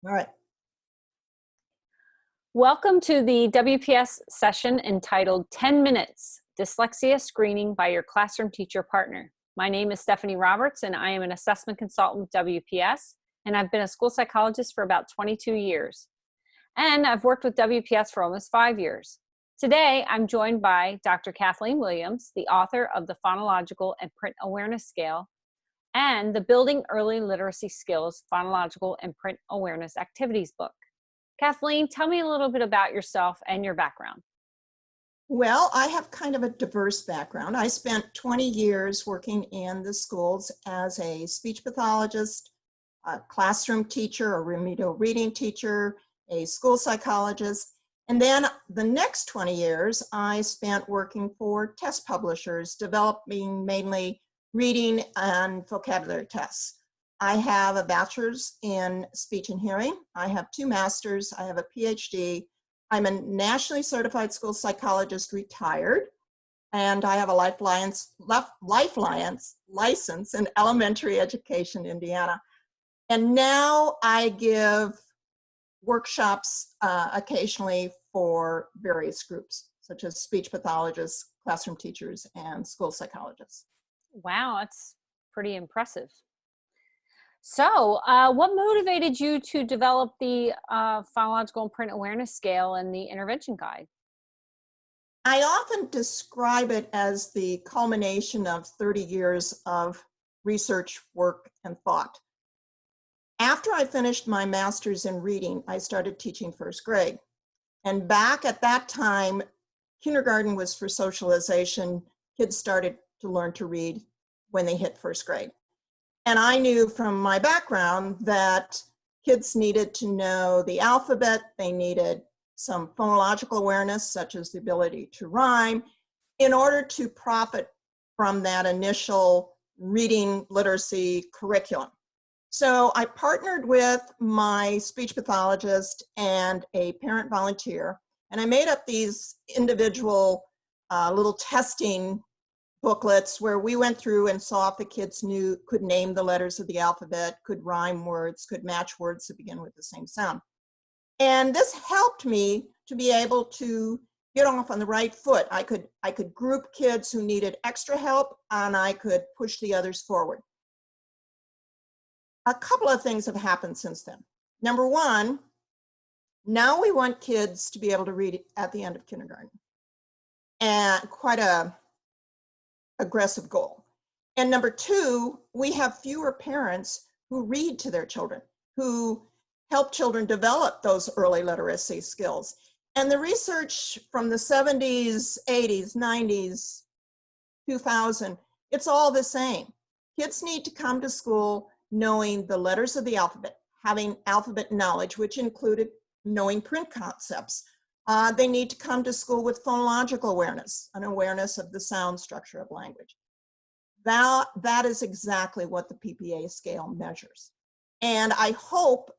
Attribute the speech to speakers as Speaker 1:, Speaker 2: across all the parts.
Speaker 1: All right.
Speaker 2: Welcome to the WPS session entitled 10 Minutes, Dyslexia Screening by Your Classroom Teacher Partner. My name is Stephanie Roberts and I am an assessment consultant with WPS, and I've been a school psychologist for about 22 years. And I've worked with WPS for almost 5 years. Today, I'm joined by Dr. Kathleen Williams, the author of the Phonological and Print Awareness Scale and the Building Early Literacy Skills Phonological and Print Awareness Activities book. Kathleen, tell me a little bit about yourself and your background.
Speaker 1: Well, I have kind of a diverse background. I spent 20 years working in the schools as a speech pathologist, a classroom teacher, a remedial reading teacher, a school psychologist. And then the next 20 years, I spent working for test publishers, developing mainly reading and vocabulary tests. I have a bachelor's in speech and hearing. I have 2 masters. I have a PhD. I'm a nationally certified school psychologist, retired, and I have a lifeline license in elementary education, Indiana. And now I give workshops occasionally for various groups, such as speech pathologists, classroom teachers, and school psychologists.
Speaker 2: Wow, that's pretty impressive. So, what motivated you to develop the Phonological and Print Awareness Scale and the Intervention Guide?
Speaker 1: I often describe it as the culmination of 30 years of research, work, and thought. After I finished my master's in reading, I started teaching first grade. And back at that time, kindergarten was for socialization. Kids started to learn to read when they hit first grade. And I knew from my background that kids needed to know the alphabet, they needed some phonological awareness, such as the ability to rhyme, in order to profit from that initial reading literacy curriculum. So I partnered with my speech pathologist and a parent volunteer, and I made up these individual little testing booklets where we went through and saw if the kids could name the letters of the alphabet, could rhyme words, could match words that begin with the same sound. And this helped me to be able to get off on the right foot. I could group kids who needed extra help, and I could push the others forward. A couple of things have happened since then. Number one, now we want kids to be able to read at the end of kindergarten. And quite a aggressive goal. And number two, we have fewer parents who read to their children, who help children develop those early literacy skills. And the research from the 70s, 80s, 90s, 2000, it's all the same. Kids need to come to school knowing the letters of the alphabet, having alphabet knowledge, which included knowing print concepts. They need to come to school with phonological awareness, an awareness of the sound structure of language. That is exactly what the PPA scale measures. And I hope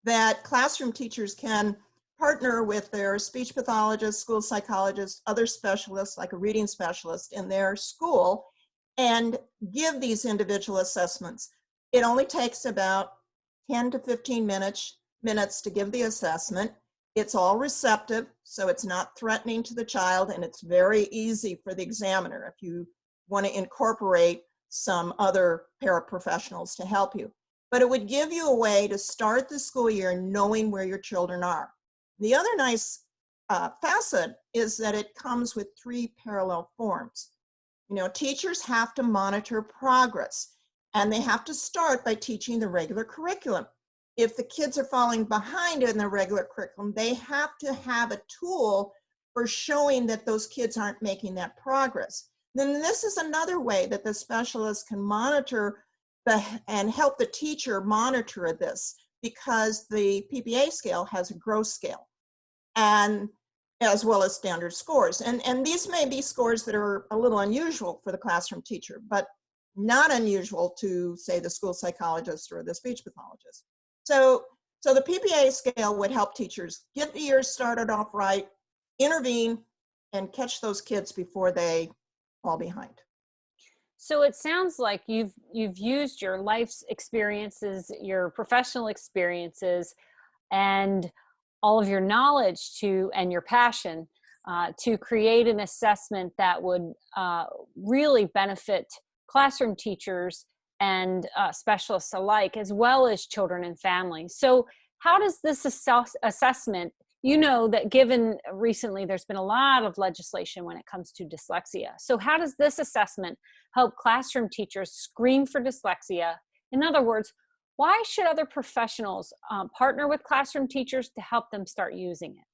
Speaker 1: that classroom teachers can partner with their speech pathologist, school psychologist, other specialists like a reading specialist in their school and give these individual assessments. It only takes about 10 to 15 minutes to give the assessment. It's all receptive, so it's not threatening to the child, and it's very easy for the examiner if you want to incorporate some other paraprofessionals to help you. But it would give you a way to start the school year knowing where your children are. The other nice facet is that it comes with 3 parallel forms. You know, teachers have to monitor progress, and they have to start by teaching the regular curriculum. If the kids are falling behind in their regular curriculum, they have to have a tool for showing that those kids aren't making that progress. Then this is another way that the specialist can monitor and help the teacher monitor this, because the PPA scale has a growth scale, and as well as standard scores. And these may be scores that are a little unusual for the classroom teacher, but not unusual to, say, the school psychologist or the speech pathologist. So the PPA scale would help teachers get the year started off right, intervene, and catch those kids before they fall behind.
Speaker 2: So it sounds like you've used your life's experiences, your professional experiences, and all of your knowledge and your passion to create an assessment that would really benefit classroom teachers and specialists alike, as well as children and families. So how does this assessment, you know that given recently there's been a lot of legislation when it comes to dyslexia. So how does this assessment help classroom teachers screen for dyslexia? In other words, why should other professionals partner with classroom teachers to help them start using it?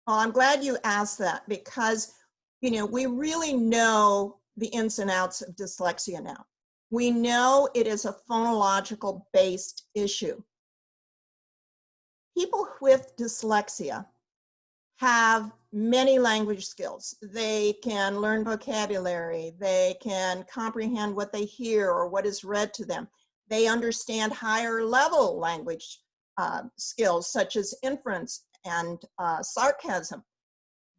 Speaker 1: Well, I'm glad you asked that because, we really know the ins and outs of dyslexia now. We know it is a phonological based issue. People with dyslexia have many language skills. They can learn vocabulary. They can comprehend what they hear or what is read to them. They understand higher level language skills such as inference and sarcasm.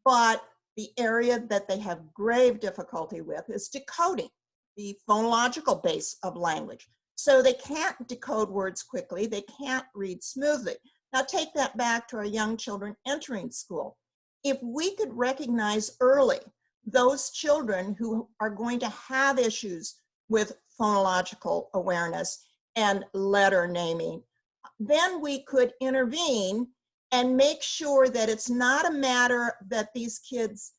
Speaker 1: But the area that they have grave difficulty with is decoding, the phonological base of language. So they can't decode words quickly. They can't read smoothly. Now take that back to our young children entering school. If we could recognize early those children who are going to have issues with phonological awareness and letter naming, then we could intervene and make sure that it's not a matter that these kids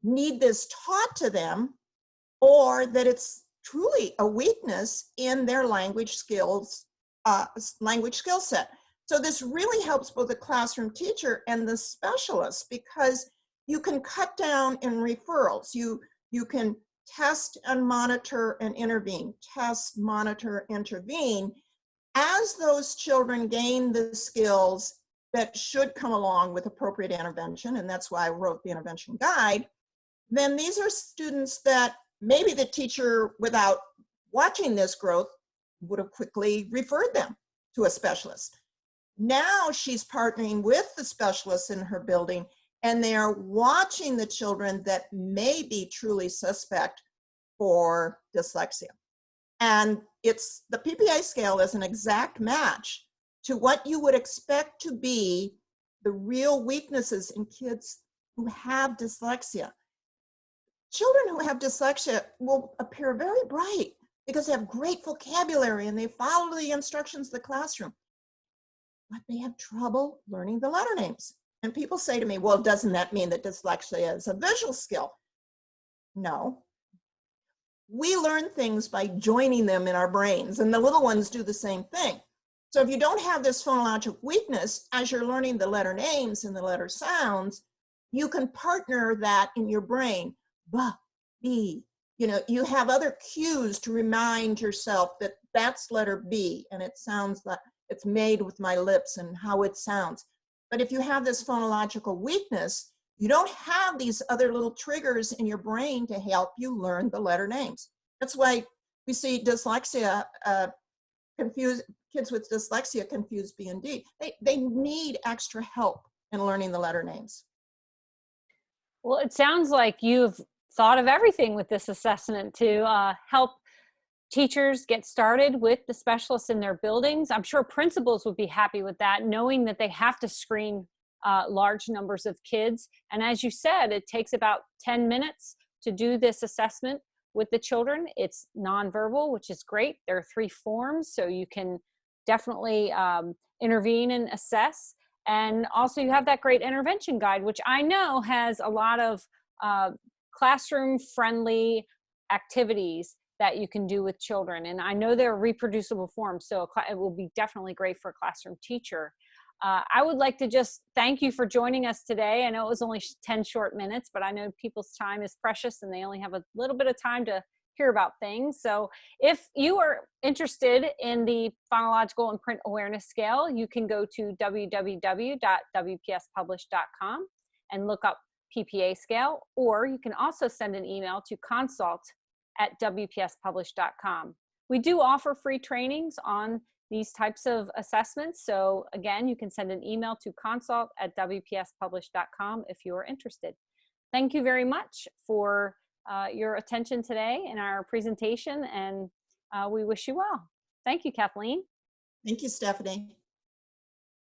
Speaker 1: need this taught to them or that it's truly a weakness in their language skill set. So this really helps both the classroom teacher and the specialist because you can cut down in referrals. You can test and monitor and intervene, test, monitor, intervene. As those children gain the skills that should come along with appropriate intervention, and that's why I wrote the intervention guide, then these are students that maybe the teacher, without watching this growth, would have quickly referred them to a specialist. Now she's partnering with the specialists in her building, and they are watching the children that may be truly suspect for dyslexia. And it's the PPA scale is an exact match to what you would expect to be the real weaknesses in kids who have dyslexia. Children who have dyslexia will appear very bright because they have great vocabulary and they follow the instructions of the classroom, but they have trouble learning the letter names. And people say to me, well, doesn't that mean that dyslexia is a visual skill? No. We learn things by joining them in our brains, and the little ones do the same thing. So if you don't have this phonologic weakness, as you're learning the letter names and the letter sounds, you can partner that in your brain. Ba, B. You have other cues to remind yourself that that's letter B, and it sounds like it's made with my lips and how it sounds. But if you have this phonological weakness, you don't have these other little triggers in your brain to help you learn the letter names. That's why we see dyslexia, kids with dyslexia confuse B and D. They need extra help in learning the letter names.
Speaker 2: Well, it sounds like you've thought of everything with this assessment to help teachers get started with the specialists in their buildings. I'm sure principals would be happy with that, knowing that they have to screen large numbers of kids. And as you said, it takes about 10 minutes to do this assessment with the children. It's nonverbal, which is great. There are 3 forms, so you can definitely intervene and assess. And also you have that great intervention guide, which I know has a lot of classroom-friendly activities that you can do with children. And I know they're reproducible forms, so it will be definitely great for a classroom teacher. I would like to just thank you for joining us today. I know it was only 10 short minutes, but I know people's time is precious and they only have a little bit of time to hear about things. So if you are interested in the phonological and print awareness scale, you can go to www.wpspublish.com and look up PPA scale, or you can also send an email to consult@wpspublish.com. We do offer free trainings on these types of assessments. So again, you can send an email to consult@wpspublish.com if you are interested. Thank you very much for your attention today in our presentation, and we wish you well. Thank you, Kathleen.
Speaker 1: Thank you, Stephanie.